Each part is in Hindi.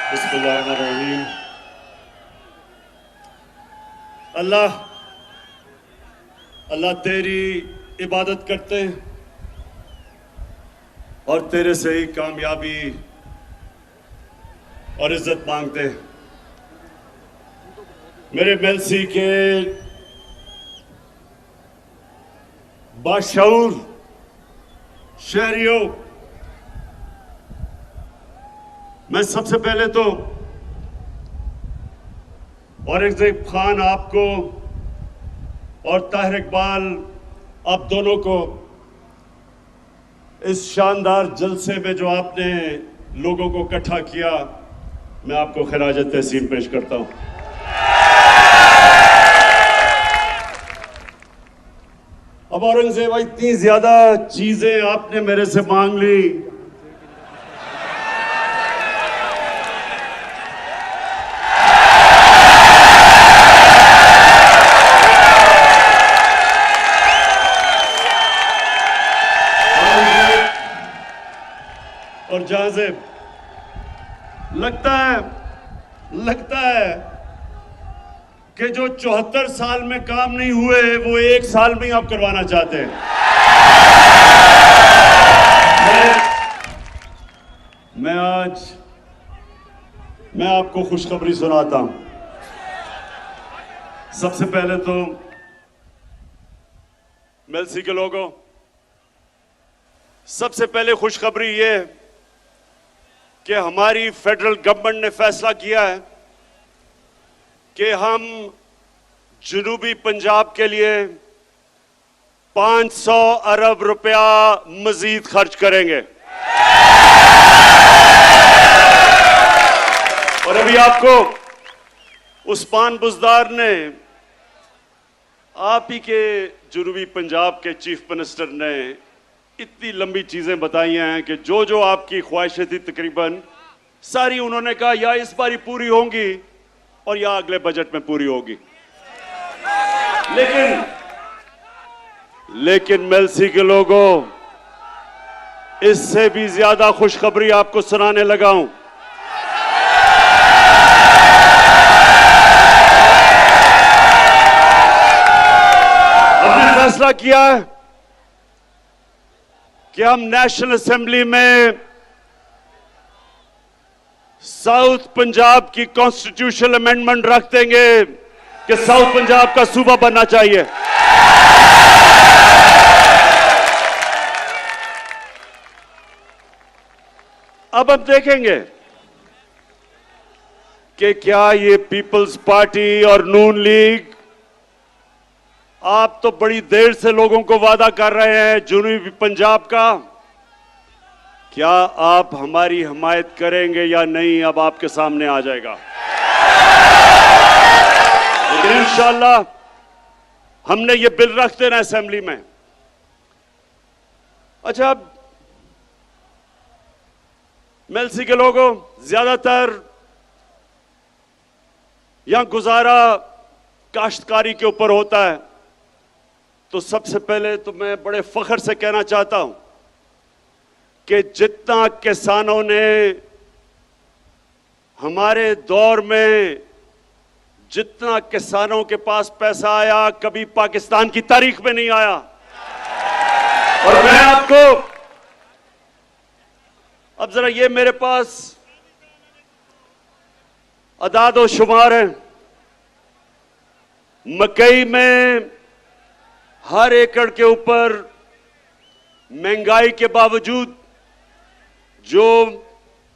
बिस्मिल्लाहिर्रहमानिर्रहीम। अल्लाह अल्लाह तेरी इबादत करते हैं और तेरे से ही कामयाबी और इज्जत मांगते हैं। मेरे मेलसी के बाशऊर शहरियों, मैं सबसे पहले तो औरंगजेब खान आपको और ताहिर इकबाल आप दोनों को इस शानदार जलसे में जो आपने लोगों को इकट्ठा किया, मैं आपको खिराज तहसीन पेश करता हूं। अब औरंगजेब, इतनी ज्यादा चीजें आपने मेरे से मांग ली, और जहां से लगता है कि जो 74 साल में काम नहीं हुए वो 1 साल में ही आप करवाना चाहते हैं। मैं आपको खुशखबरी सुनाता हूं। सबसे पहले तो मेलसी के लोगों, सबसे पहले खुशखबरी ये कि हमारी फेडरल गवर्नमेंट ने फैसला किया है कि हम जनूबी पंजाब के लिए 500 अरब रुपया मजीद खर्च करेंगे। और अभी आपको उस्मान बुज़दार ने, आप ही के जनूबी पंजाब के चीफ मिनिस्टर ने इतनी लंबी चीजें बताई हैं कि जो आपकी ख्वाहिशें थी तकरीबन सारी उन्होंने कहा या इस बारी पूरी होंगी और या अगले बजट में पूरी होगी। लेकिन मेलसी के लोगों, इससे भी ज्यादा खुशखबरी आपको सुनाने लगा हूं। हमने फैसला किया है कि हम नेशनल असेंबली में साउथ पंजाब की कॉन्स्टिट्यूशनल अमेंडमेंट रख देंगे कि साउथ पंजाब का सूबा बनना चाहिए। अब हम देखेंगे कि क्या ये पीपल्स पार्टी और नून लीग, आप तो बड़ी देर से लोगों को वादा कर रहे हैं जनूबी पंजाब का, क्या आप हमारी हिमायत करेंगे या नहीं, अब आपके सामने आ जाएगा। लेकिन इंशाअल्लाह हमने ये बिल रख देना असेंबली में। अच्छा, अब मेलसी के लोगों, ज्यादातर यहां गुजारा काश्तकारी के ऊपर होता है, तो सबसे पहले तो मैं बड़े फख्र से कहना चाहता हूं कि जितना किसानों ने हमारे दौर में, जितना किसानों के पास पैसा आया, कभी पाकिस्तान की तारीख में नहीं आया। और मैं आपको, अब जरा ये मेरे पास अदाद और शुमार है। मकई में हर एकड़ के ऊपर महंगाई के बावजूद जो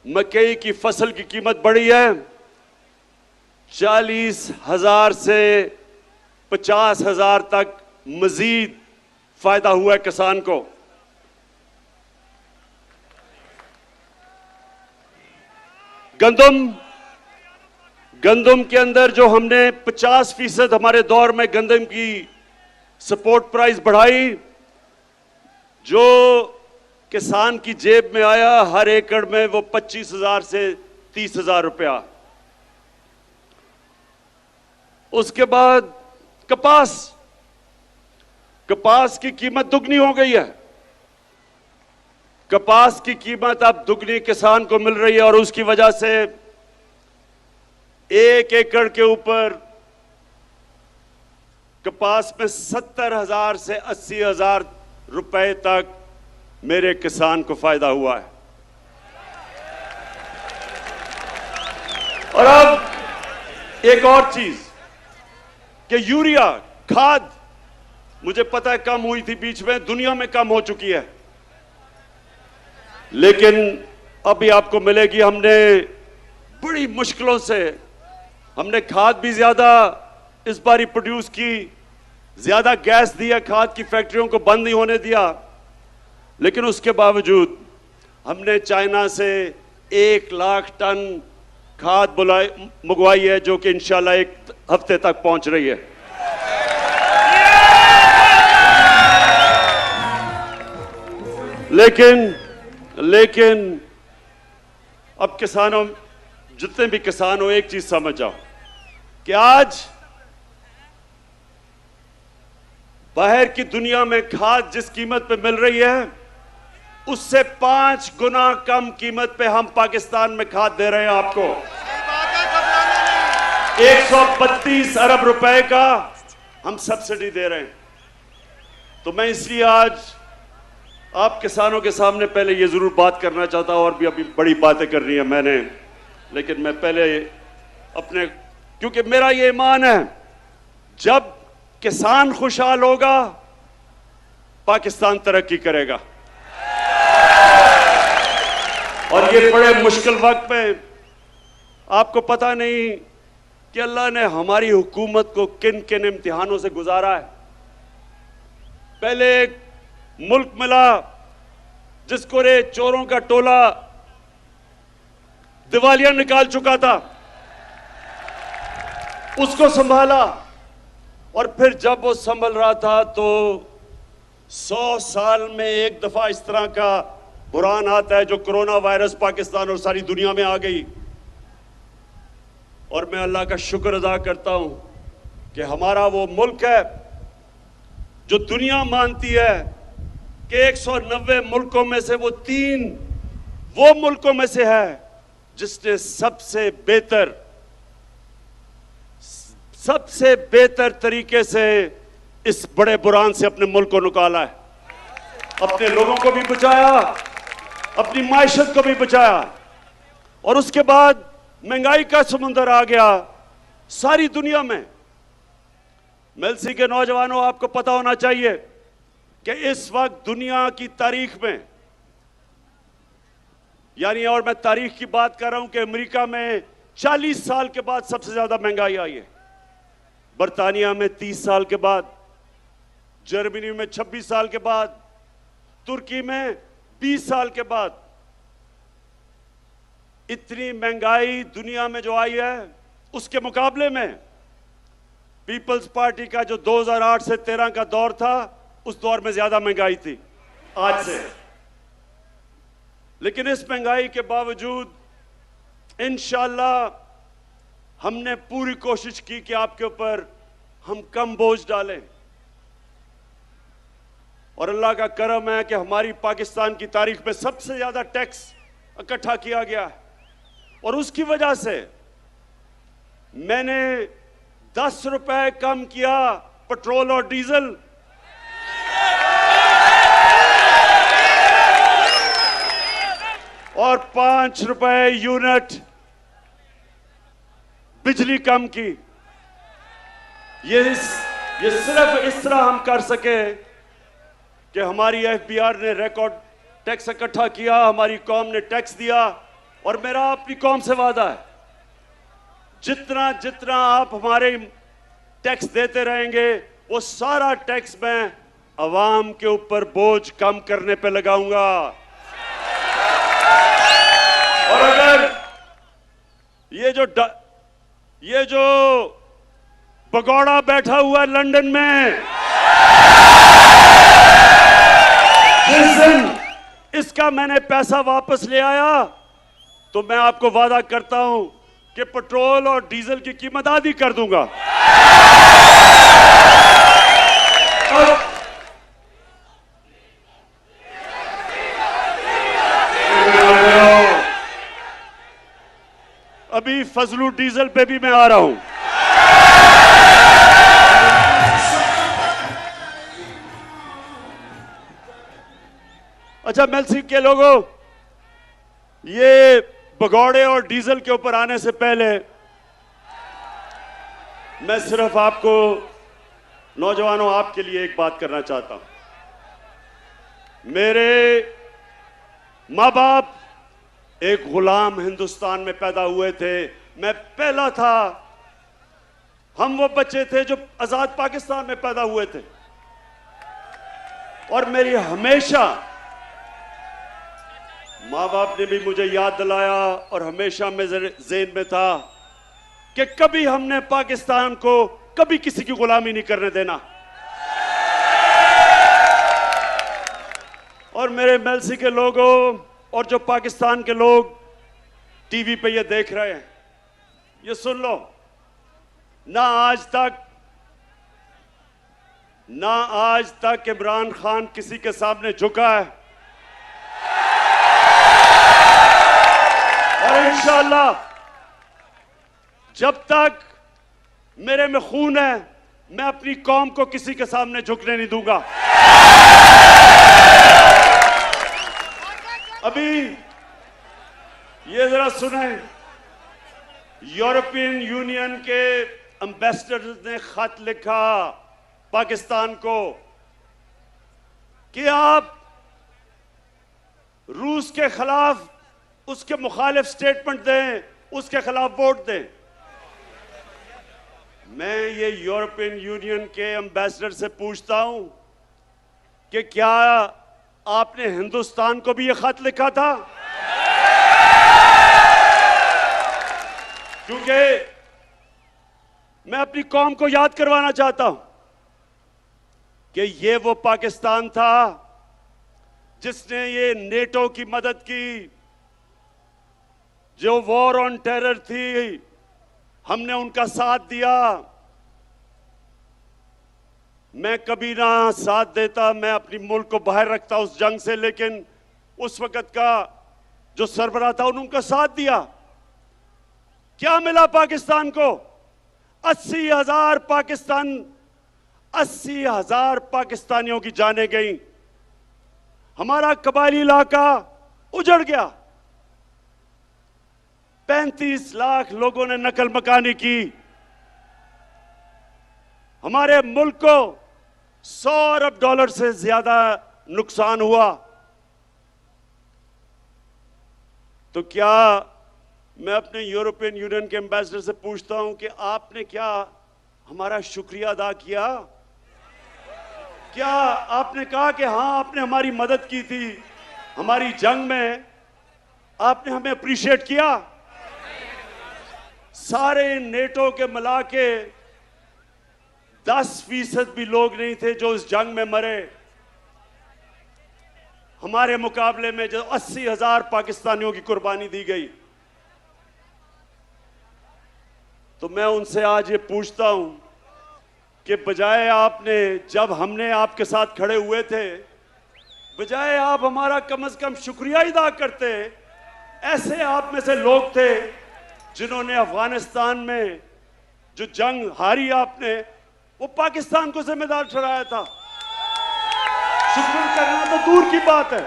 मकई की फसल की कीमत बढ़ी है, 40,000 से 50,000 तक मजीद फायदा हुआ है किसान को। गंदम के अंदर जो हमने 50% हमारे दौर में गंदम की सपोर्ट प्राइस बढ़ाई, जो किसान की जेब में आया हर एकड़ में वो 25,000 से 30,000 रुपया। उसके बाद कपास की कीमत दुगनी हो गई है। कपास की कीमत अब दुगनी किसान को मिल रही है और उसकी वजह से 1 एकड़ के ऊपर कपास में 70,000 से 80,000 रुपए तक मेरे किसान को फायदा हुआ है। और अब एक और चीज कि यूरिया खाद, मुझे पता है कम हुई थी बीच में, दुनिया में कम हो चुकी है, लेकिन अभी आपको मिलेगी। हमने बड़ी मुश्किलों से हमने खाद भी ज्यादा इस बार प्रोड्यूस की, ज्यादा गैस दिया, खाद की फैक्ट्रियों को बंद नहीं होने दिया, लेकिन उसके बावजूद हमने चाइना से 1 लाख टन खाद मंगवाई है, जो कि इंशाल्लाह 1 हफ्ते तक पहुंच रही है। लेकिन अब किसानों, जितने भी किसान हो, एक चीज समझ जाओ कि आज बाहर की दुनिया में खाद जिस कीमत पे मिल रही है, उससे 5 गुना कम कीमत पे हम पाकिस्तान में खाद दे रहे हैं आपको। 132 अरब रुपए का हम सब्सिडी दे रहे हैं। तो मैं इसलिए आज आप किसानों के सामने पहले ये जरूर बात करना चाहता हूं, और भी अभी बड़ी बातें करनी है मैंने, लेकिन मैं पहले अपने, क्योंकि मेरा ये ईमान है, जब किसान खुशहाल होगा पाकिस्तान तरक्की करेगा। और ये बड़े मुश्किल वक्त में आपको पता नहीं कि अल्लाह ने हमारी हुकूमत को किन किन इम्तिहानों से गुजारा है। पहले एक मुल्क मिला जिसको रे चोरों का टोला दिवालिया निकाल चुका था, उसको संभाला, और फिर जब वो संभल रहा था तो 100 साल में एक दफा इस तरह का बुरान आता है, जो कोरोना वायरस पाकिस्तान और सारी दुनिया में आ गई। और मैं अल्लाह का शुक्र अदा करता हूं कि हमारा वो मुल्क है जो दुनिया मानती है कि 190 मुल्कों में से वो 3 वो मुल्कों में से है जिसने सबसे बेहतर तरीके से इस बड़े बुरान से अपने मुल्क को निकाला है, अपने लोगों को भी बचाया, अपनी माइशत को भी बचाया। और उसके बाद महंगाई का समुंदर आ गया सारी दुनिया में। मेलसी के नौजवानों, आपको पता होना चाहिए कि इस वक्त दुनिया की तारीख में, यानी, और मैं तारीख की बात कर रहा हूं कि अमेरिका में 40 साल के बाद सबसे ज्यादा महंगाई आई है, बर्तानिया में 30 साल के बाद, जर्मनी में 26 साल के बाद, तुर्की में 20 साल के बाद। इतनी महंगाई दुनिया में जो आई है, उसके मुकाबले में पीपल्स पार्टी का जो 2008 से 13 का दौर था, उस दौर में ज्यादा महंगाई थी आज से। लेकिन इस महंगाई के बावजूद इंशाअल्लाह हमने पूरी कोशिश की कि आपके ऊपर हम कम बोझ डालें, और अल्लाह का करम है कि हमारी पाकिस्तान की तारीख में सबसे ज्यादा टैक्स इकट्ठा किया गया है। और उसकी वजह से मैंने 10 रुपए कम किया पेट्रोल और डीजल, और 5 रुपए यूनिट बिजली कम की। ये सिर्फ इस तरह हम कर सके कि हमारी एफबीआर ने रिकॉर्ड टैक्स इकट्ठा किया, हमारी कौम ने टैक्स दिया। और मेरा अपनी कौम से वादा है, जितना जितना आप हमारे टैक्स देते रहेंगे, वो सारा टैक्स मैं अवाम के ऊपर बोझ कम करने पे लगाऊंगा। और अगर ये जो भगौड़ा बैठा हुआ है लंदन में, जिस दिन इसका मैंने पैसा वापस ले आया, तो मैं आपको वादा करता हूं कि पेट्रोल और डीजल की कीमत आधी कर दूंगा। अभी फजलू डीजल पे भी मैं आ रहा हूं। अच्छा मेलसी के लोगों, ये भगौड़े और डीजल के ऊपर आने से पहले मैं सिर्फ आपको, नौजवानों, आपके लिए एक बात करना चाहता हूं। मेरे मां बाप एक गुलाम हिंदुस्तान में पैदा हुए थे, मैं पहला था। हम वो बच्चे थे जो आजाद पाकिस्तान में पैदा हुए थे। और मेरी हमेशा मां बाप ने भी मुझे याद दिलाया और हमेशा मेरे ज़हन में था कि कभी हमने पाकिस्तान को कभी किसी की गुलामी नहीं करने देना। और मेरे मेलसी के लोगों और जो पाकिस्तान के लोग टीवी पे ये देख रहे हैं, ये सुन लो, ना आज तक इमरान खान किसी के सामने झुका है, और इंशाअल्लाह जब तक मेरे में खून है, मैं अपनी कौम को किसी के सामने झुकने नहीं दूंगा। अभी ये जरा सुने, यूरोपियन यूनियन के एम्बेसडर ने खत लिखा पाकिस्तान को कि आप रूस के खिलाफ उसके मुखालिफ स्टेटमेंट दें, उसके खिलाफ वोट दें। मैं ये यूरोपियन यूनियन के एम्बेसडर से पूछता हूं कि क्या आपने हिंदुस्तान को भी ये खत लिखा था? क्योंकि मैं अपनी कौम को याद करवाना चाहता हूं कि ये वो पाकिस्तान था जिसने ये नेटो की मदद की, जो वॉर ऑन टेरर थी, हमने उनका साथ दिया। मैं कभी ना साथ देता, मैं अपनी मुल्क को बाहर रखता उस जंग से, लेकिन उस वक्त का जो सरबराह था उन्होंने उनका साथ दिया। क्या मिला पाकिस्तान को? 80,000 पाकिस्तानियों की जानें गई, हमारा कबायली इलाका उजड़ गया, 35 लाख लोगों ने नकल मकानी की, हमारे मुल्क को 100 अरब डॉलर से ज्यादा नुकसान हुआ। तो क्या मैं अपने यूरोपियन यूनियन के एम्बेसडर से पूछता हूं कि आपने क्या हमारा शुक्रिया अदा किया? क्या आपने कहा कि हां आपने हमारी मदद की थी, हमारी जंग में आपने हमें अप्रिशिएट किया? सारे नेटो के मिला के 10% भी लोग नहीं थे जो इस जंग में मरे। हमारे मुकाबले में जो 80,000 पाकिस्तानियों की कुर्बानी दी गई। तो मैं उनसे आज ये पूछता हूं कि बजाय आपने, जब हमने आपके साथ खड़े हुए थे, बजाय आप हमारा कम से कम शुक्रिया अदा करते, ऐसे आप में से लोग थे जिन्होंने अफगानिस्तान में जो जंग हारी आपने, वो पाकिस्तान को जिम्मेदार ठहराया था। शुक्र करना तो दूर की बात है।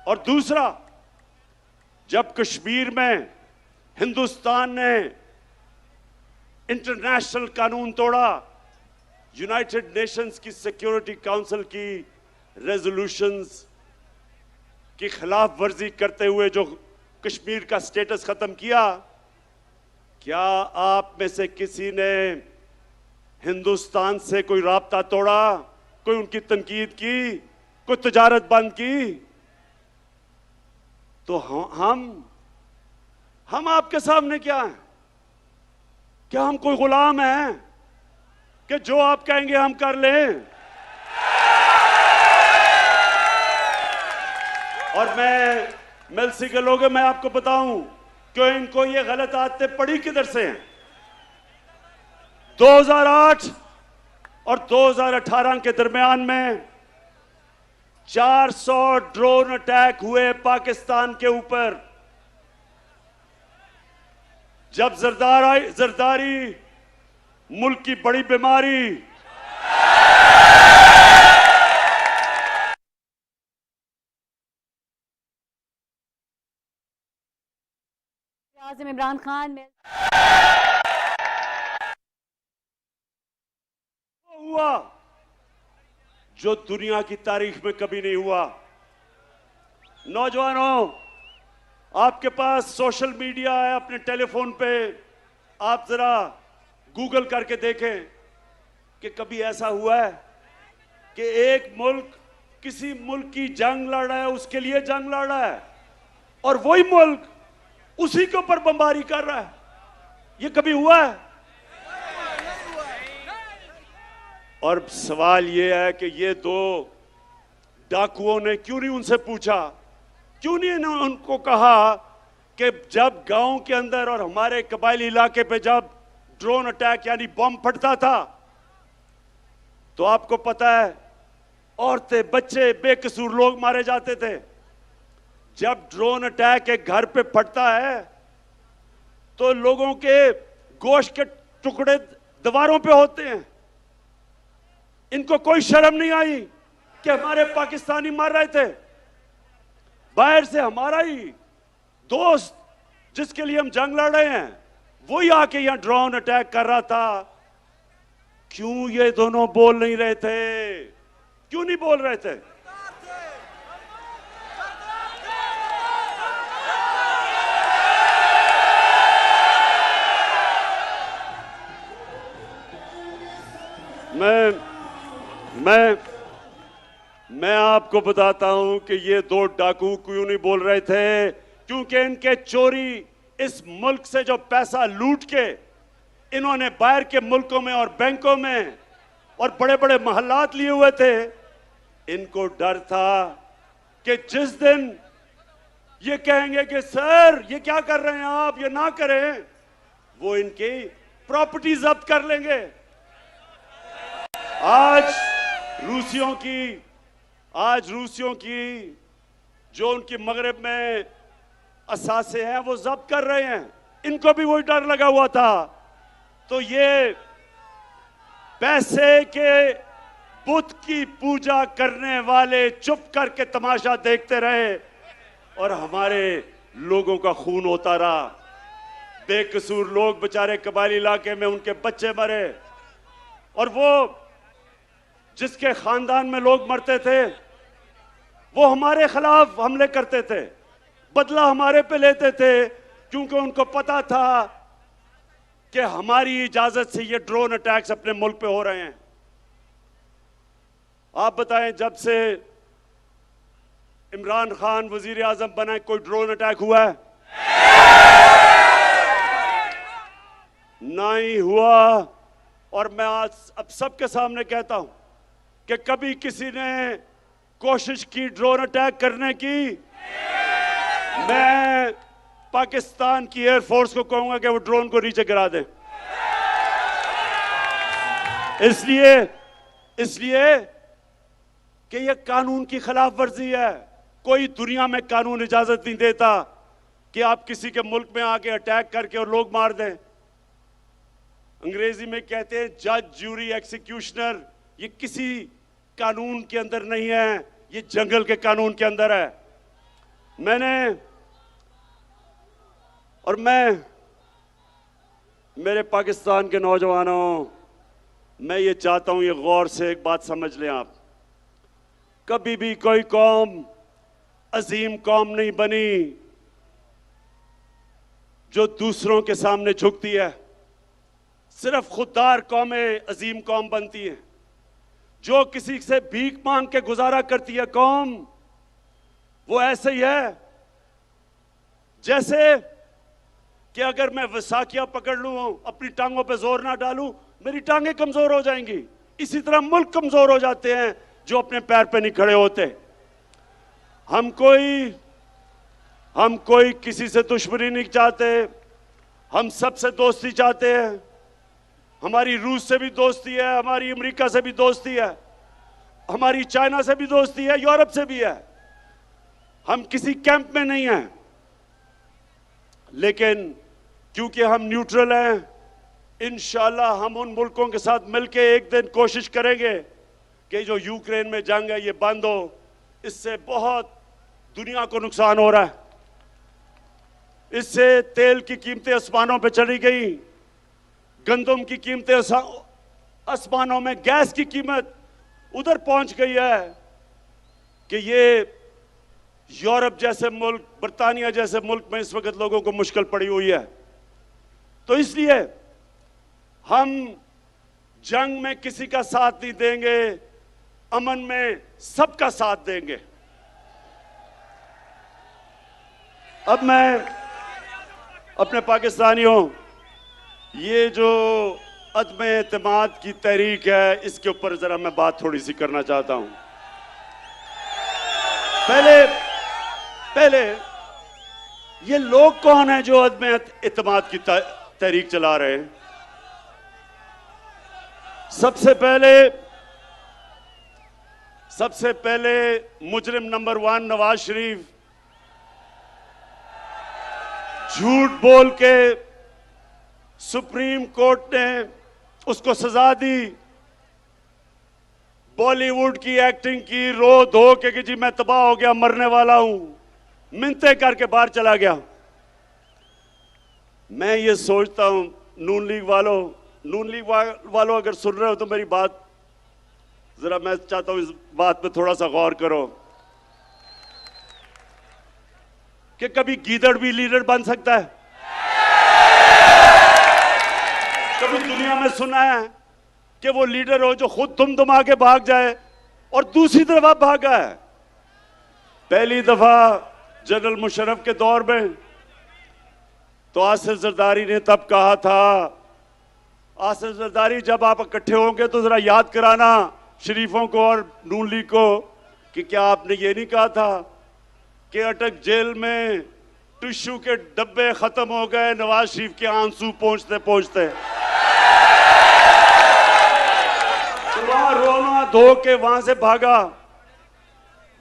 और दूसरा, जब कश्मीर में हिंदुस्तान ने इंटरनेशनल कानून तोड़ा, यूनाइटेड नेशंस की सिक्योरिटी काउंसिल की रेजोल्यूशंस की खिलाफ वर्जी करते हुए जो कश्मीर का स्टेटस खत्म किया, क्या आप में से किसी ने हिंदुस्तान से कोई राब्ता तोड़ा, कोई उनकी तनकीद की, कोई तजारत बंद की? तो हम आपके सामने क्या हैं? क्या हम कोई गुलाम हैं कि जो आप कहेंगे हम कर लें? और मैं मेलसी के लोगों, मैं आपको बताऊं कि इनको ये गलत आदतें पड़ी किधर से हैं। 2008 और 2018 के दरमियान में 400 ड्रोन अटैक हुए पाकिस्तान के ऊपर। जब जरदारी मुल्क की बड़ी बीमारी, आज़म इमरान खान में हुआ जो दुनिया की तारीख में कभी नहीं हुआ। नौजवानों, आपके पास सोशल मीडिया है, अपने टेलीफोन पे आप जरा गूगल करके देखें कि कभी ऐसा हुआ है कि एक मुल्क किसी मुल्क की जंग लड़ रहा है, उसके लिए जंग लड़ रहा है, और वही मुल्क उसी के ऊपर बमबारी कर रहा है। ये कभी हुआ है? और सवाल ये है कि ये दो डाकुओं ने क्यों नहीं उनसे पूछा, क्यों नहीं उनको कहा कि जब गांव के अंदर और हमारे कबायली इलाके पे जब ड्रोन अटैक यानी बम फटता था तो आपको पता है औरतें, बच्चे, बेकसूर लोग मारे जाते थे। जब ड्रोन अटैक एक घर पे फटता है तो लोगों के गोश्त के टुकड़े दीवारों पे होते हैं। इनको कोई शर्म नहीं आई कि हमारे पाकिस्तानी मर रहे थे। बाहर से हमारा ही दोस्त जिसके लिए हम जंग लड़ रहे हैं वही आके यहां ड्रोन अटैक कर रहा था। क्यों ये दोनों बोल नहीं रहे थे? क्यों नहीं बोल रहे थे? मैं आपको बताता हूं कि ये दो डाकू क्यों नहीं बोल रहे थे, क्योंकि इनके चोरी इस मुल्क से जो पैसा लूट के इन्होंने बाहर के मुल्कों में और बैंकों में और बड़े बड़े महल्लात लिए हुए थे, इनको डर था कि जिस दिन ये कहेंगे कि सर ये क्या कर रहे हैं आप, ये ना करें, वो इनकी प्रॉपर्टी जब्त कर लेंगे। आज रूसियों की जो उनकी मगरब में असासे हैं वो जब्त कर रहे हैं। इनको भी वही डर लगा हुआ था। तो ये पैसे के बुत की पूजा करने वाले चुप करके तमाशा देखते रहे और हमारे लोगों का खून होता रहा। बेकसूर लोग बेचारे कबायली इलाके में उनके बच्चे मरे, और वो जिसके खानदान में लोग मरते थे वो हमारे खिलाफ हमले करते थे, बदला हमारे पे लेते थे, क्योंकि उनको पता था कि हमारी इजाजत से ये ड्रोन अटैक्स अपने मुल्क पे हो रहे हैं। आप बताएं, जब से इमरान खान वजीर आजम बना कोई ड्रोन अटैक हुआ है? नहीं हुआ। और मैं आज अब सबके सामने कहता हूं कि कभी किसी ने कोशिश की ड्रोन अटैक करने की, मैं पाकिस्तान की एयरफोर्स को कहूंगा कि वो ड्रोन को नीचे गिरा दें। इसलिए कि यह कानून की खिलाफ वर्जी है। कोई दुनिया में कानून इजाजत नहीं देता कि आप किसी के मुल्क में आके अटैक करके और लोग मार दें। अंग्रेजी में कहते हैं जज, ज्यूरी, एक्सिक्यूशनर। ये किसी कानून के अंदर नहीं है, ये जंगल के कानून के अंदर है। मैं मेरे पाकिस्तान के नौजवानों, मैं ये चाहता हूं, ये गौर से एक बात समझ लें आप। कभी भी कोई कौम अजीम कौम नहीं बनी जो दूसरों के सामने झुकती है। सिर्फ खुददार कौमें अजीम कौम बनती हैं। जो किसी से भीख मांग के गुजारा करती है कौम, वो ऐसे ही है जैसे कि अगर मैं वसाखिया पकड़ लूं, अपनी टांगों पे जोर ना डालूं, मेरी टांगें कमजोर हो जाएंगी। इसी तरह मुल्क कमजोर हो जाते हैं जो अपने पैर पे नहीं खड़े होते। हम कोई किसी से दुश्मनी नहीं चाहते, हम सबसे दोस्ती चाहते हैं। हमारी रूस से भी दोस्ती है, हमारी अमेरिका से भी दोस्ती है, हमारी चाइना से भी दोस्ती है, यूरोप से भी है। हम किसी कैंप में नहीं हैं, लेकिन क्योंकि हम न्यूट्रल हैं, इंशाल्लाह हम उन मुल्कों के साथ मिलकर एक दिन कोशिश करेंगे कि जो यूक्रेन में जंग है ये बंद हो। इससे बहुत दुनिया को नुकसान हो रहा है। इससे तेल की कीमतें आसमानों पे चली गई, गंदम की कीमतें आसमानों में, गैस की कीमत उधर पहुंच गई है कि ये यूरोप जैसे मुल्क, बर्तानिया जैसे मुल्क में इस वक्त लोगों को मुश्किल पड़ी हुई है। तो इसलिए हम जंग में किसी का साथ नहीं देंगे, अमन में सबका साथ देंगे। अब मैं अपने पाकिस्तानियों, ये जो अदम एतमाद की तहरीक है इसके ऊपर जरा मैं बात थोड़ी सी करना चाहता हूं। पहले ये लोग कौन है जो अदम एतमाद की तहरीक चला रहे हैं? सबसे पहले मुजरिम नंबर 1 नवाज शरीफ झूठ बोल के सुप्रीम कोर्ट ने उसको सजा दी, बॉलीवुड की एक्टिंग की, रो धो के कि जी मैं तबाह हो गया, मरने वाला हूं, मिन्नतें करके बाहर चला गया। मैं ये सोचता हूं नून लीग वालों अगर सुन रहे हो तो मेरी बात जरा, मैं चाहता हूं इस बात पे थोड़ा सा गौर करो कि कभी गीदड़ भी लीडर बन सकता है। कभी दुनिया में सुना है कि वो लीडर हो जो खुद दुम के भाग जाए और दूसरी तरफ आप भागा है? पहली दफा जनरल मुशर्रफ के दौर में तो आसिफ जरदारी ने तब कहा था, आसिफ जरदारी जब आप इकट्ठे होंगे तो जरा याद कराना शरीफों को और नून लीग को कि क्या आपने ये नहीं कहा था कि अटक जेल में टिश्यू के डब्बे खत्म हो गए नवाज शरीफ के आंसू पहुंचते पहुंचते, तो वहां रोना धो के वहां से भागा,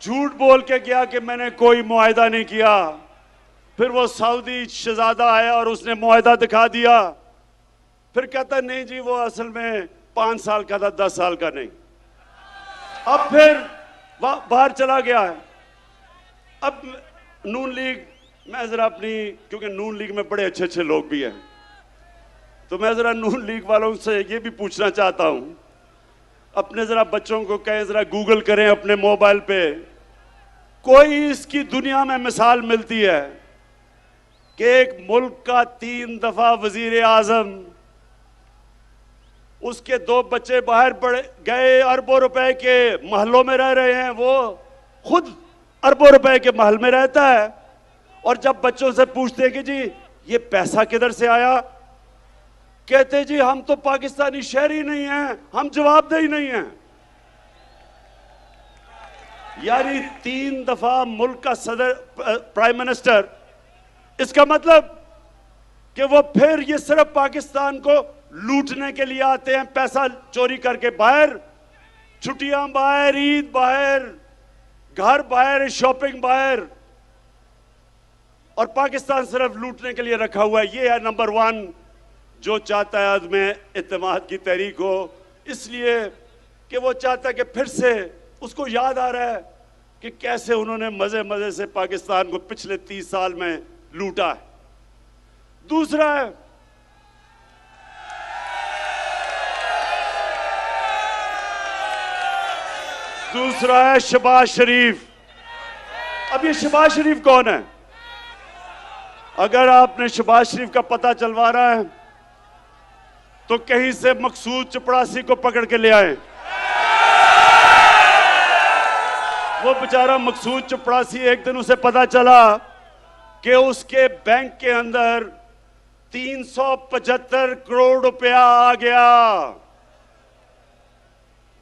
झूठ बोल के गया कि मैंने कोई मुआहिदा नहीं किया। फिर वो सऊदी शहजादा आया और उसने मुआहिदा दिखा दिया, फिर कहता नहीं जी वो असल में 5 साल का था, 10 साल का नहीं। अब फिर बाहर चला गया है। अब नून लीग, मैं जरा अपनी, क्योंकि नून लीग में बड़े अच्छे अच्छे लोग भी हैं, तो मैं जरा नून लीग वालों से ये भी पूछना चाहता हूं, अपने जरा बच्चों को कहें जरा गूगल करें अपने मोबाइल पे, कोई इसकी दुनिया में मिसाल मिलती है कि एक मुल्क का 3 दफा वजीर आजम, उसके 2 बच्चे बाहर पड़ गए, अरबों रुपए के महलों में रह रहे हैं, वो खुद अरबों रुपए के महल में रहता है, और जब बच्चों से पूछते हैं कि जी ये पैसा किधर से आया, कहते जी हम तो पाकिस्तानी शहरी नहीं हैं, हम जवाबदेही नहीं हैं। यानी 3 दफा मुल्क का सदर, प्राइम मिनिस्टर, इसका मतलब कि वो फिर ये सिर्फ पाकिस्तान को लूटने के लिए आते हैं, पैसा चोरी करके बाहर, छुट्टियां बाहर, ईद बाहर, घर बाहर, शॉपिंग बाहर, और पाकिस्तान सिर्फ लूटने के लिए रखा हुआ है। ये है नंबर 1 जो चाहता है अदम एतमाद की तहरीक हो, इसलिए कि वो चाहता है कि फिर से उसको याद आ रहा है कि कैसे उन्होंने मजे मजे से पाकिस्तान को पिछले 30 साल में लूटा है। दूसरा है शहबाज शरीफ। अब ये शहबाज शरीफ कौन है? अगर आपने शहबाज शरीफ का पता चलवाना है तो कहीं से मकसूद चपड़ासी को पकड़ के ले आए। वो बेचारा मकसूद चपड़ासी, एक दिन उसे पता चला कि उसके बैंक के अंदर 375 करोड़ रुपया आ गया।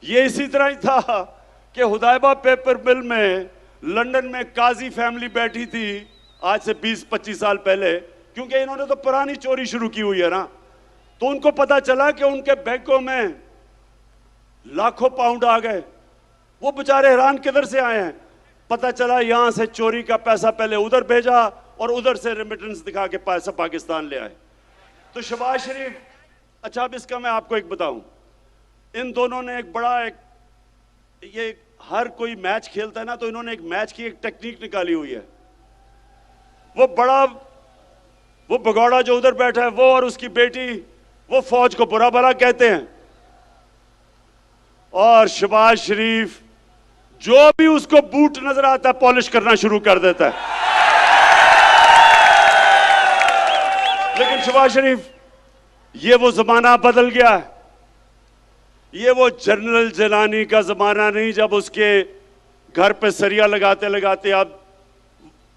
ये इसी तरह ही था कि हुदैबा पेपर मिल में लंदन में काजी फैमिली बैठी थी आज से 20-25 साल पहले, क्योंकि इन्होंने तो पुरानी चोरी शुरू की हुई है ना, तो उनको पता चला कि उनके बैंकों में लाखों पाउंड आ गए। वो बेचारे हैरान किधर से आए हैं, पता चला यहां से चोरी का पैसा पहले उधर भेजा और उधर से रेमिटेंस दिखा के पैसा पाकिस्तान ले आए। तो शहबाज शरीफ, अच्छा अब इसका मैं आपको एक बताऊं, इन दोनों ने एक बड़ा ये हर कोई मैच खेलता है ना, तो इन्होंने एक मैच की एक टेक्निक निकाली हुई है। वो भगौड़ा जो उधर बैठा है, वो और उसकी बेटी, वो फौज को बुरा भला कहते हैं, और शहबाज शरीफ जो भी उसको बूट नजर आता है पॉलिश करना शुरू कर देता है। लेकिन शहबाज शरीफ, ये वो जमाना बदल गया है। ये वो जनरल जिलानी का जमाना नहीं जब उसके घर पे सरिया लगाते लगाते आप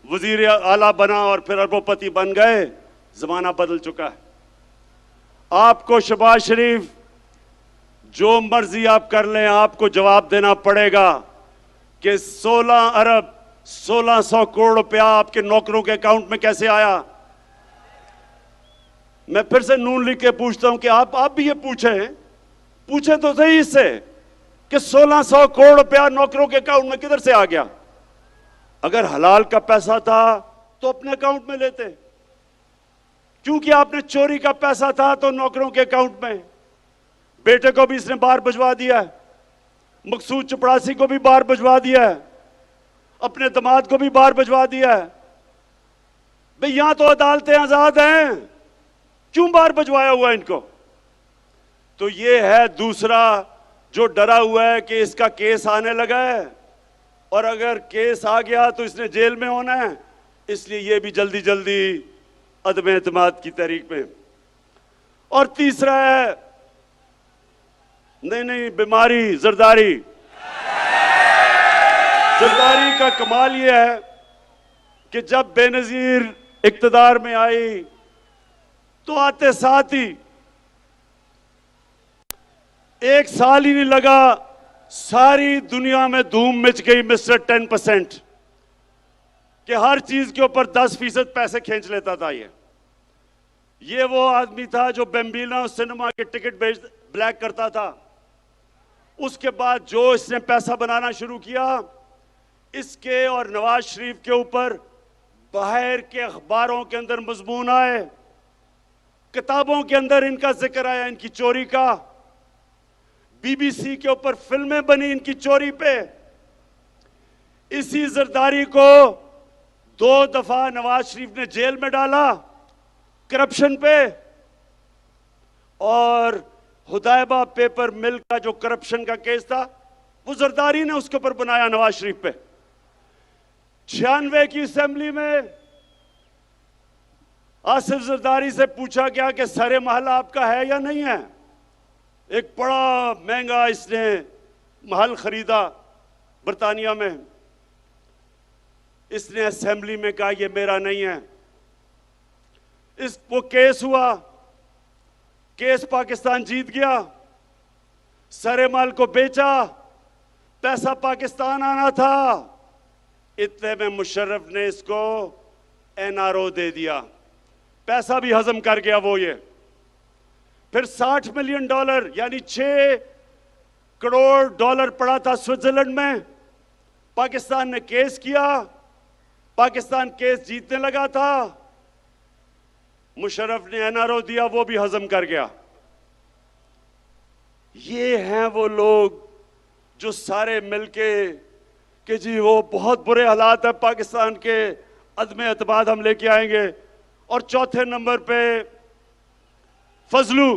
वजीर आला बना और फिर अरबोपति बन गए। जमाना बदल चुका है। आपको शहबाज शरीफ जो मर्जी आप कर लें, आपको जवाब देना पड़ेगा कि 16 अरब 1600 करोड़ रुपया आपके नौकरों के अकाउंट में कैसे आया। मैं फिर से नून लिख के पूछता हूं कि आप भी ये पूछे तो सही इससे कि 1600 करोड़ रुपया नौकरों के अकाउंट में किधर से आ गया। अगर हलाल का पैसा था तो अपने अकाउंट में लेते, क्योंकि आपने चोरी का पैसा था तो नौकरों के अकाउंट में। बेटे को भी इसने बाहर भिजवा दिया है, मकसूद चपड़ासी को भी बाहर भिजवा दिया है, अपने दामाद को भी बाहर भिजवा दिया है। भाई यहां तो अदालतें आजाद हैं, क्यों बाहर भिजवाया हुआ इनको। तो ये है दूसरा जो डरा हुआ है कि इसका केस आने लगा है और अगर केस आ गया तो इसने जेल में होना है, इसलिए ये भी जल्दी जल्दी अदम एतमाद की तहरीक में। और तीसरा है नहीं बीमारी, जरदारी। जरदारी का कमाल यह है कि जब बेनजीर इक्तदार में आई तो आते साथ ही एक साल ही नहीं लगा, सारी दुनिया में धूम मच गई मिस्टर 10% कि हर चीज के ऊपर 10% पैसे खींच लेता था। ये वो आदमी था जो बेम्बिना सिनेमा के टिकट ब्लैक करता था। उसके बाद जो इसने पैसा बनाना शुरू किया, इसके और नवाज शरीफ के ऊपर बाहर के अखबारों के अंदर मजमून आए, किताबों के अंदर इनका जिक्र आया, इनकी चोरी का। बीबीसी के ऊपर फिल्में बनी इनकी चोरी पे। इसी जरदारी को 2 दफा नवाज शरीफ ने जेल में डाला करप्शन पे, और हुदैबा पेपर मिल का जो करप्शन का केस था वो जरदारी ने उसके ऊपर बनाया नवाज शरीफ पे। 96 की असेंबली में आसिफ जरदारी से पूछा गया कि सरे महल आपका है या नहीं है। एक बड़ा महंगा इसने महल खरीदा बर्तानिया में। इसने असेंबली में कहा ये मेरा नहीं है। वो केस हुआ, केस पाकिस्तान जीत गया, सरे महल को बेचा, पैसा पाकिस्तान आना था। इतने में मुशर्रफ ने इसको एनआरओ दे दिया, पैसा भी हजम कर गया वो। ये फिर $60 मिलियन यानी $6 करोड़ पड़ा था स्विट्जरलैंड में। पाकिस्तान ने केस किया, पाकिस्तान केस जीतने लगा था, मुशर्रफ ने एनआरओ दिया, वो भी हजम कर गया। ये हैं वो लोग जो सारे मिलके कि जी वो बहुत बुरे हालात है पाकिस्तान के, अदम एतमाद हम लेके आएंगे। और चौथे नंबर पे फजलू।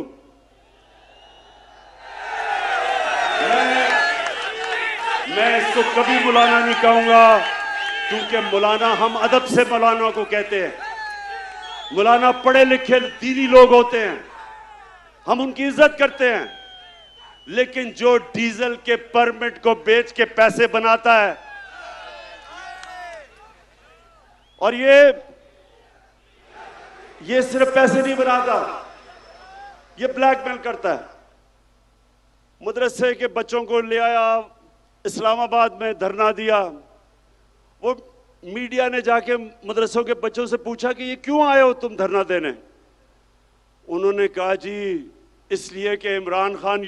मैं इसको कभी मौलाना नहीं कहूंगा, क्योंकि मौलाना, हम अदब से मौलाना को कहते हैं। मौलाना पढ़े लिखे दीनी लोग होते हैं, हम उनकी इज्जत करते हैं। लेकिन जो डीजल के परमिट को बेच के पैसे बनाता है, और ये सिर्फ पैसे नहीं बनाता, ये ब्लैकमेल करता है। मदरसे के बच्चों को ले आया, इस्लामाबाद में धरना दिया। वो मीडिया ने जाके मदरसों के बच्चों से पूछा कि ये क्यों आए हो तुम धरना देने। उन्होंने कहा जी इसलिए कि इमरान खान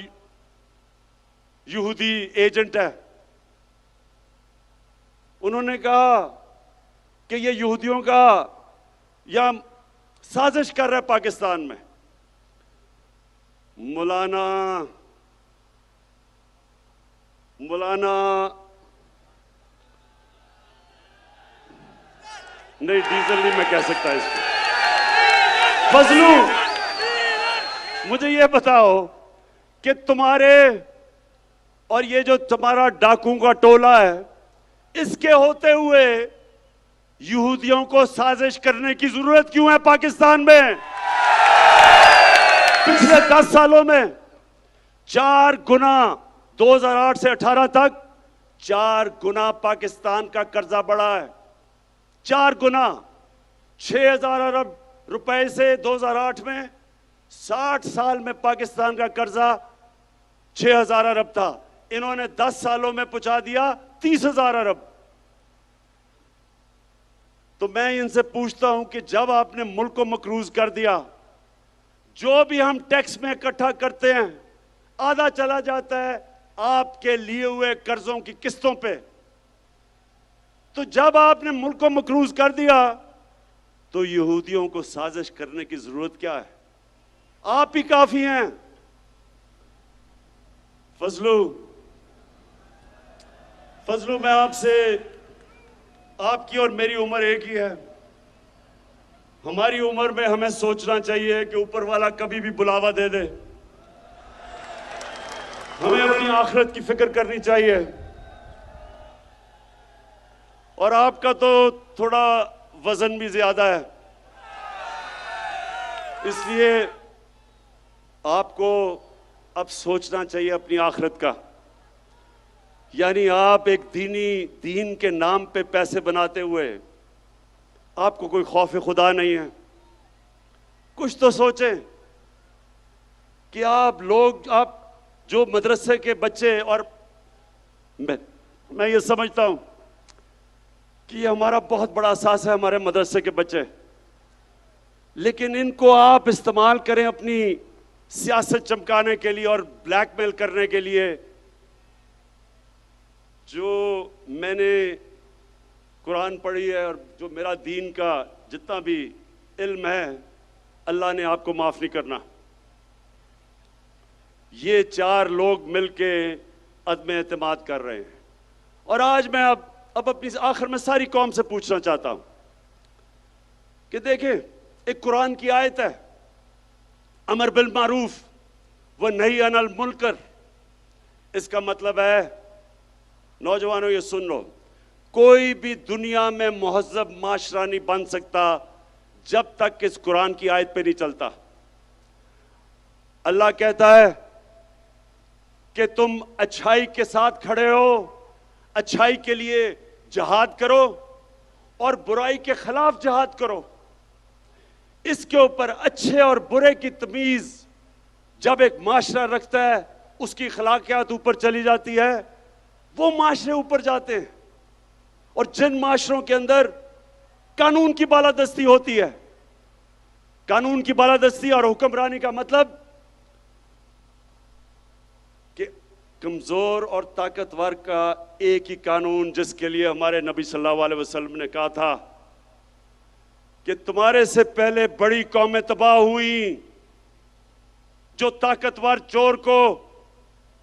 यहूदी एजेंट है। उन्होंने कहा कि ये यहूदियों का या साजिश कर रहा है पाकिस्तान में। मौलाना नहीं, डीजल नहीं मैं कह सकता इसको। फजलू, मुझे ये बताओ कि तुम्हारे और ये जो तुम्हारा डाकुओं का टोला है, इसके होते हुए यहूदियों को साजिश करने की जरूरत क्यों है पाकिस्तान में? पिछले 10 सालों में 4 गुना, 2008 से 18 तक 4 गुना पाकिस्तान का कर्जा बढ़ा है। 4 गुना, 6,000 अरब रुपए से 2008 में, 60 साल में पाकिस्तान का कर्जा 6,000 अरब था। इन्होंने 10 सालों में पहुंचा दिया 30,000 अरब। तो मैं इनसे पूछता हूं कि जब आपने मुल्क को मकरूज कर दिया, जो भी हम टैक्स में इकट्ठा करते हैं आधा चला जाता है आपके लिए हुए कर्जों की किस्तों पे, तो जब आपने मुल्क को मकरूज कर दिया तो यहूदियों को साजिश करने की जरूरत क्या है? आप ही काफी हैं। फजलू, मैं आपसे, आपकी और मेरी उम्र एक ही है। हमारी उम्र में हमें सोचना चाहिए कि ऊपर वाला कभी भी बुलावा दे दे। हमें अपनी आखिरत की फिक्र करनी चाहिए। और आपका तो थोड़ा वजन भी ज्यादा है, इसलिए आपको अब सोचना चाहिए अपनी आखिरत का। यानी आप एक दीन के नाम पे पैसे बनाते हुए आपको कोई खौफ खुदा नहीं है। कुछ तो सोचें कि आप जो मदरसे के बच्चे, और मैं ये समझता हूं कि ये हमारा बहुत बड़ा असास है, हमारे मदरसे के बच्चे, लेकिन इनको आप इस्तेमाल करें अपनी सियासत चमकाने के लिए और ब्लैकमेल करने के लिए। जो मैंने कुरान पढ़ी है और जो मेरा दीन का जितना भी इल्म है, अल्लाह ने आपको माफ नहीं करना। ये 4 लोग मिलके अदम एतमाद कर रहे हैं। और आज मैं अब अपनी आखिर में सारी कौम से पूछना चाहता हूं कि देखें, एक कुरान की आयत है, अमर बिल मारूफ व नही अनिल मुनकर। इसका मतलब है, नौजवानों ये सुन लो, कोई भी दुनिया में मुहज़्ज़ब माशरा नहीं बन सकता जब तक इस कुरान की आयत पे नहीं चलता। अल्लाह कहता है कि तुम अच्छाई के साथ खड़े हो, अच्छाई के लिए जिहाद करो और बुराई के खिलाफ जिहाद करो। इसके ऊपर अच्छे और बुरे की तमीज जब एक माशरा रखता है, उसकी अखलाकियात ऊपर चली जाती है, वो माशरे ऊपर जाते हैं। और जिन माशरों के अंदर कानून की बालादस्ती होती है, कानून की बालादस्ती और हुक्मरानी का मतलब कि कमजोर और ताकतवर का एक ही कानून, जिसके लिए हमारे नबी सल्लल्लाहु अलैहि वसल्लम ने कहा था कि तुम्हारे से पहले बड़ी कौमें तबाह हुई जो ताकतवर चोर को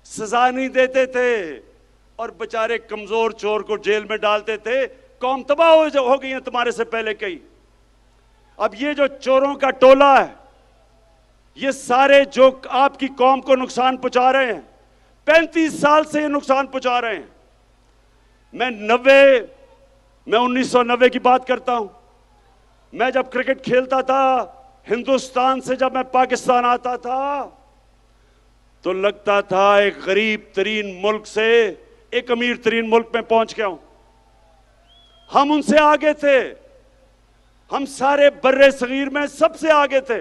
सजा नहीं देते थे और बेचारे कमजोर चोर को जेल में डालते थे। कौम तबाह हो गई है तुम्हारे से पहले कई। अब ये जो चोरों का टोला है, ये सारे जो आपकी कौम को नुकसान पहुंचा रहे हैं, 35 साल से ये नुकसान पहुंचा रहे हैं। मैं 1990 की बात करता हूं। मैं जब क्रिकेट खेलता था, हिंदुस्तान से जब मैं पाकिस्तान आता था, तो लगता था एक गरीब तरीन मुल्क से एक अमीर तरीन मुल्क में पहुंच गया हूं। हम उनसे आगे थे, हम सारे बर्रे सगीर में सबसे आगे थे।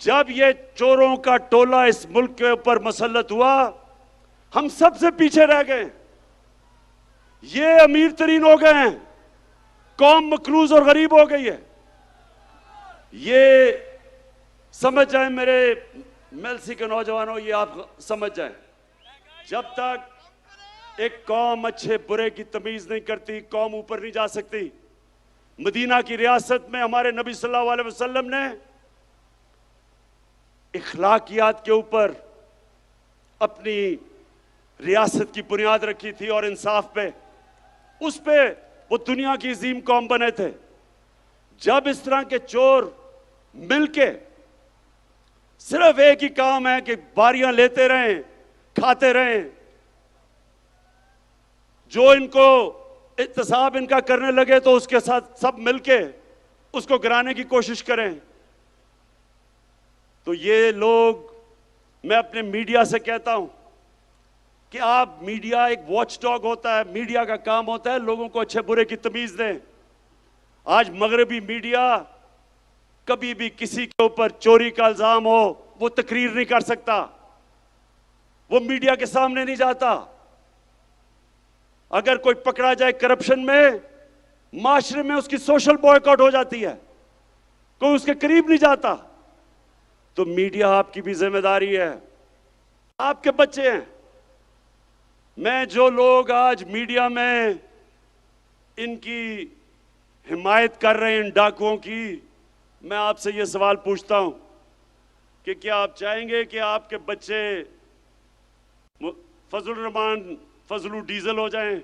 जब ये चोरों का टोला इस मुल्क के ऊपर मुसल्लत हुआ, हम सबसे पीछे रह गए। ये अमीर तरीन हो गए हैं, कौम मकरूज और गरीब हो गई है। ये समझ जाए मेरे मेलसी के नौजवानों, ये आप समझ जाए, जब तक एक कौम अच्छे बुरे की तमीज नहीं करती, कौम ऊपर नहीं जा सकती। मदीना की रियासत में हमारे नबी सल्लल्लाहु अलैहि वसल्लम ने इखलाकियात के ऊपर अपनी रियासत की बुनियाद रखी थी और इंसाफ पे, उस पे वो दुनिया की अजीम कौम बने थे। जब इस तरह के चोर मिलके सिर्फ एक ही काम है कि बारियां लेते रहें, खाते रहें, जो इनको इत्तेसाब इनका करने लगे तो उसके साथ सब मिलके उसको गिराने की कोशिश करें, तो ये लोग, मैं अपने मीडिया से कहता हूं कि आप, मीडिया एक वॉच डॉग होता है, मीडिया का काम होता है लोगों को अच्छे बुरे की तमीज दें। आज मगरबी मीडिया कभी भी किसी के ऊपर चोरी का इल्जाम हो वो तकरीर नहीं कर सकता, वो मीडिया के सामने नहीं जाता। अगर कोई पकड़ा जाए करप्शन में, माशरे में उसकी सोशल बॉयकॉट हो जाती है, कोई उसके करीब नहीं जाता। तो मीडिया आपकी भी जिम्मेदारी है, आपके बच्चे हैं। मैं जो लोग आज मीडिया में इनकी हिमायत कर रहे हैं, इन डाकुओं की, मैं आपसे ये सवाल पूछता हूं कि क्या आप चाहेंगे कि आपके बच्चे फजलुर रहमान फजलू डीजल हो जाएं,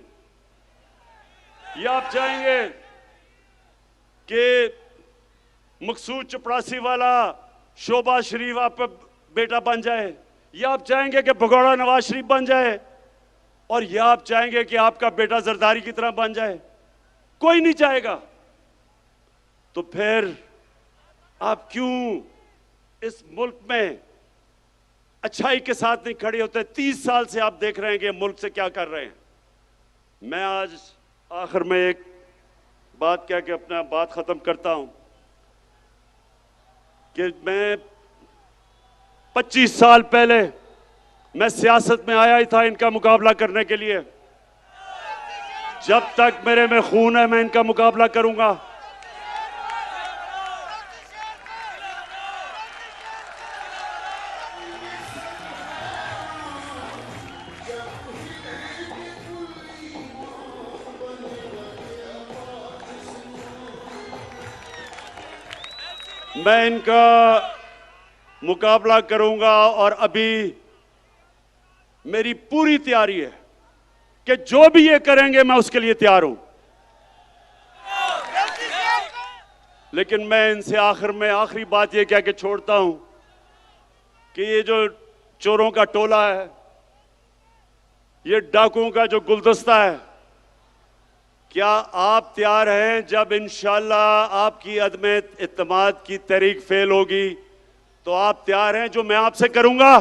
या आप चाहेंगे कि मकसूद चपरासी वाला शोबा शरीफ आपका बेटा बन जाए, या आप चाहेंगे कि भगोड़ा नवाज शरीफ बन जाए, और या आप चाहेंगे कि आपका बेटा जरदारी की तरह बन जाए? कोई नहीं चाहेगा। तो फिर आप क्यों इस मुल्क में अच्छाई के साथ नहीं खड़े होते? 30 साल से आप देख रहे हैं कि मुल्क से क्या कर रहे हैं। मैं आज आखिर में एक बात कह के अपना बात खत्म करता हूं कि मैं 25 साल पहले मैं सियासत में आया ही था इनका मुकाबला करने के लिए। जब तक मेरे में खून है मैं इनका मुकाबला करूंगा। मैं इनका मुकाबला करूंगा और अभी मेरी पूरी तैयारी है कि जो भी ये करेंगे मैं उसके लिए तैयार हूं। लेकिन मैं इनसे आखिर में आखिरी बात ये कह के छोड़ता हूं कि ये जो चोरों का टोला है, ये डाकुओं का जो गुलदस्ता है, क्या आप तैयार हैं जब इंशाअल्लाह आपकी अदम इत्तेमाद की तहरीक फेल होगी तो आप तैयार हैं जो मैं आपसे करूंगा?